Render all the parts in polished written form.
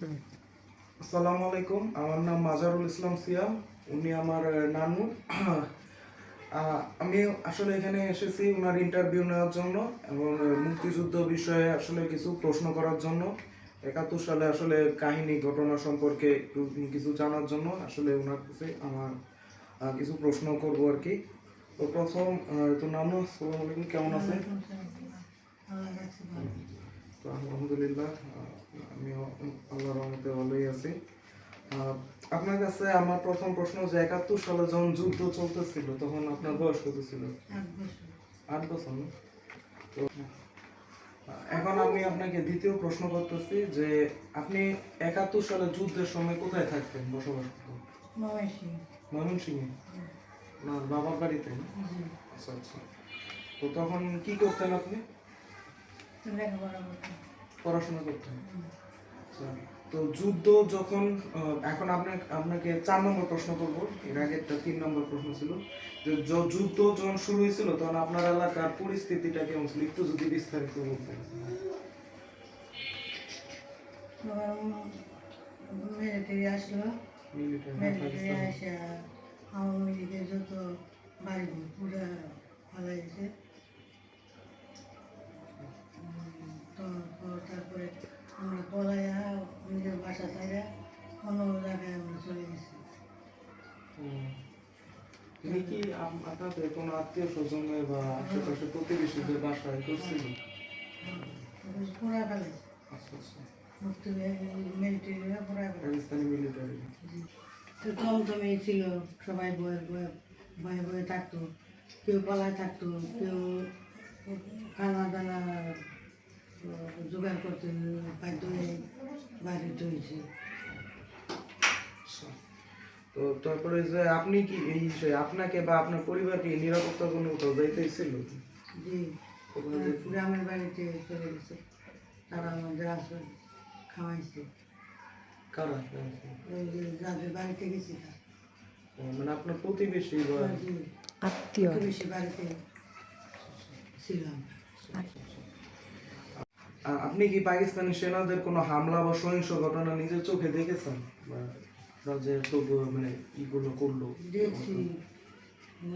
আসসালামু আলাইকুম, আমার নাম মাজারুল ইসলাম সিয়াম। উনি আমার নানু। আমি আসলে এখানে এসেছি ওনার ইন্টারভিউ নেওয়ার জন্য এবং মুক্তিযুদ্ধ বিষয়ে আসলে কিছু প্রশ্ন করার জন্য। 71 সালে আসলে কাহিনী ঘটনা সম্পর্কে কিছু জানার জন্য আসলে ওনার কাছে আমার কিছু প্রশ্ন করব আর কি। তো প্রথম তো নানু, আসসালামু আলাইকুম, কেমন আছেন? তো আলহামদুলিল্লাহ, আমিও আল্লাহর রহমতে ভালোই আছি। আপনার কাছে আমার প্রথম প্রশ্ন যে 71 সালে যখন যুদ্ধ চলতেছিল তখন আপনার বয়স কত ছিল? 8 বছর না? তো এখন আমি আপনাকে দ্বিতীয় প্রশ্ন করতেছি যে আপনি 71 সালে যুদ্ধের সময় কোথায় থাকতেন, বসবাস করতেন? ময়মনসিংহে। না, বাবার বাড়িতে? আচ্ছা আচ্ছা। তো তখন কি করতেন আপনি? পড়াশোনা করতেন। আচ্ছা। তো যুদ্ধ যখন এখন আপনাকে 4 নম্বর প্রশ্ন করব, এর আগে একটা 3 নম্বর প্রশ্ন ছিল যে যুদ্ধ যখন শুরু হয়েছিল তখন আপনার এলাকার পরিস্থিতিটা কেমন ছিল, একটু যদি বিস্তারিত বলতেন। মিলিটারি আসলো, মিলিটারি আসে আওয়ামী লীগের যত বাড়ি পুরা ফেলাইছে। তারপরে আমরা পলাইয়া নিজের বাসা ছাড়া অন্য জায়গায় আমরা চলে গেছি। কি আপনাদের কোনো আত্মীয় স্বজনের বা আশেপাশে প্রতিবেশীদের বাসায় করছিল? পুরা ফেলাইছে। আচ্ছা আচ্ছা। মুক্তি মিলিটারিরা পুরা পাকিস্তানি মিলিটারি। তো টমটমে ছিল, সবাই বয়ে বয়ে বয়ে বয়ে থাকতো, কেউ পলায় থাকতো, কেউ খানা দানা জোগাড় করতে বাধ্য হয়ে বাড়িতে হয়েছে। তো তারপরে যে আপনি কি এই আপনাকে বা আপনার পরিবারকে নিরাপত্তা কোনো কোথাও যাইতেছিল? জি, গ্রামের বাড়িতে চলে গেছে, তারা আমাদের আসলে খাওয়াইছে। কারা? ওই যে যাদের বাড়িতে গেছি মানে আপনার প্রতিবেশী বা আত্মীয়, প্রতিবেশী বাড়িতে ছিলাম। আপনি কি পাকিস্তানি সেনাদের কোনো হামলা বা সহিংস ঘটনা নিজের চোখে দেখেছেন, বা যে মানে ইগুলো করলো? দেখছি,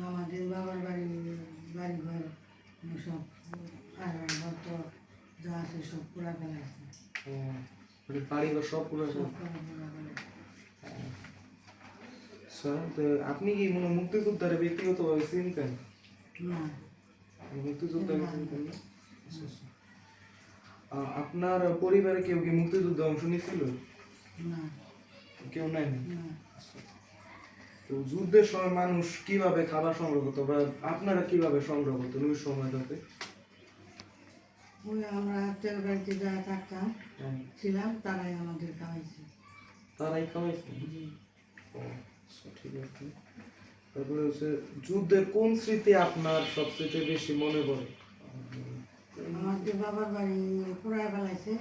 আমাদের বাবার বাড়ি ঘর সব আসবাবপত্র যা আছে সব পুরা ফেলা আছে। মানে বাড়ি ঘর সব পুরো? স্যার, আপনি কি মনে মুক্তিযোদ্ধারে ব্যক্তিগতভাবে চিনতেন? না, মুক্তিযোদ্ধারে চিনতেন না? আপনার পরিবারে কেউ কি মুক্তিযুদ্ধে অংশ নিয়েছিল? না, কেউ নাই না? না। তো যুদ্ধের সময় মানুষ কিভাবে খাবার সংগ্রহ করতো বা আপনারা কিভাবে সংগ্রহ করতেন ওই সময়টাতে? ওই আমরা আত্মীয় বাড়িতে যা থাকতাম ছিলাম, তারাই আমাদের খাওয়াইছে। তারাই খাওয়াইছে? ও আচ্ছা, ঠিক আছে। তারপরে হচ্ছে যুদ্ধের কোন স্মৃতি আপনার সবচেয়ে বেশি মনে পড়ে? আমাদের বাবার বাড়ি পুরাই ফেলাইছে,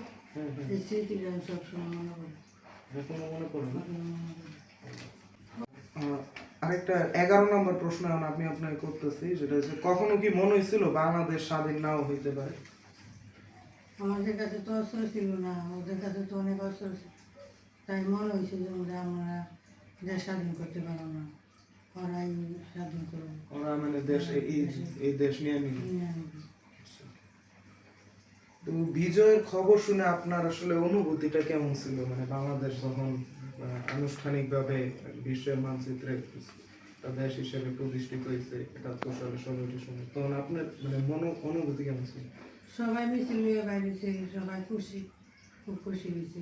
এই স্মৃতিটা সবসময় মনে পড়ে। এখনো মনে পড়ে না? আরেকটা 11 নম্বর প্রশ্ন আমি আপনাকে করতেছি, সেটা হচ্ছে কখনো কি মনে হয়েছিল বাংলাদেশ স্বাধীন নাও হইতে পারে? আমাদের কাছে তো অস্ত্র ছিল না, ওদের কাছে তো অনেক অস্ত্র ছিল, তাই মনে হয়েছিল যে আমরা দেশ স্বাধীন করতে পারবো না, ওরাই স্বাধীন করবো। ওরা মানে দেশ এই দেশ নিয়ে নিল। তো বিজয়ের খবর শুনে আপনার আসলে অনুভূতিটা কেমন ছিল, মানে বাংলাদেশ যখন আনুষ্ঠানিকভাবে বিশ্বের মানচিত্রে দেশ হিসেবে প্রতিষ্ঠিত হয়েছে 71 সালে 16 ডিসেম্বর, তখন আপনার মানে অনুভূতি কেমন ছিল? সবাই মিছিল নিয়ে বাইরেছে, সবাই খুশি, খুব খুশি হয়েছে।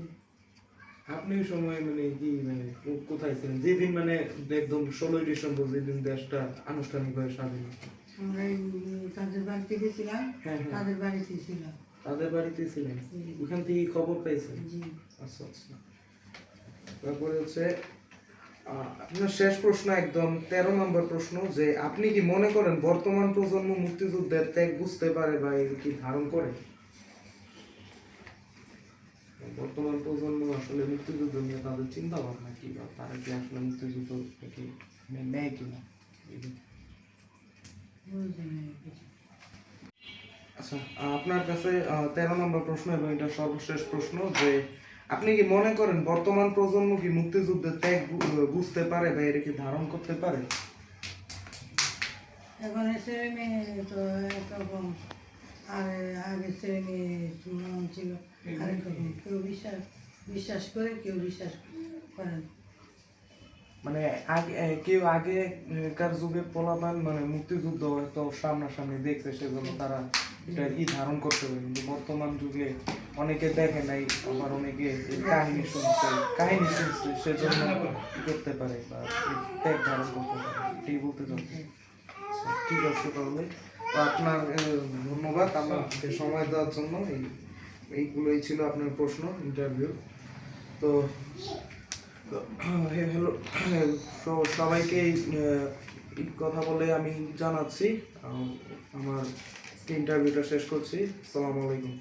আপনি ওই সময় মানে কি মানে কোথায় ছিলেন যেদিন মানে একদম 16 ডিসেম্বর যেদিন দেশটা আনুষ্ঠানিকভাবে স্বাধীন? আমরা তাদের বাড়িতে গেছিলাম, তাদের বাড়িতে ছিলাম। তাদের বাড়িতে ছিলেন? ওখান থেকে খবর পাইছেন? জি। আচ্ছা আচ্ছা। তারপরে হচ্ছে আপনার শেষ প্রশ্ন, একদম 13 নম্বর প্রশ্ন, যে আপনি কি মনে করেন বর্তমান প্রজন্ম মুক্তিযুদ্ধের ত্যাগ বুঝতে পারে বা এর কি ধারণ করে? বর্তমান প্রজন্ম আসলে মুক্তিযুদ্ধ নিয়ে তাদের চিন্তা ভাবনা কি, বা তারা কি আসলে মুক্তিযুদ্ধ কি নেয় কিনা? আচ্ছা, আপনার কাছে 13 নম্বর প্রশ্ন এবং এটা সর্বশেষ প্রশ্ন, যে আপনি কি মনে করেন বর্তমান প্রজন্ম কি মুক্তিযুদ্ধের ত্যাগ বুঝতে পারে বা এটা কি ধারণ করতে পারে? এখন ছেলে মেয়ে তো একরকম, আর আগে ছেলে মেয়ে মন ছিল আরেক রকম। কেউ বিশ্বাস করে, কেউ বিশ্বাস করে না। মানে আগে কেউ আগেকার যুগে পোলাপান মানে মুক্তিযুদ্ধ হয়তো সামনাসামনি দেখছে, সেজন্য তারা এটা ধারণ করতে পারে, কিন্তু বর্তমান যুগে অনেকে দেখে নাই, আবার অনেকে এই কাহিনী শুনছে সেজন্য কি করতে পারে বা এই ত্যাগ ধারণ করতে পারে, এটাই বলতে চাচ্ছি। ঠিক আছে, তাহলে তো আপনার ধন্যবাদ আমাকে সময় দেওয়ার জন্য। এইগুলোই ছিল আপনার প্রশ্ন, ইন্টারভিউ। তো হ্যালো, সবাইকে এই কথা বলে আমি জানাচ্ছি আমার ইন্টারভিউটা শেষ করছি। আসসালামু আলাইকুম।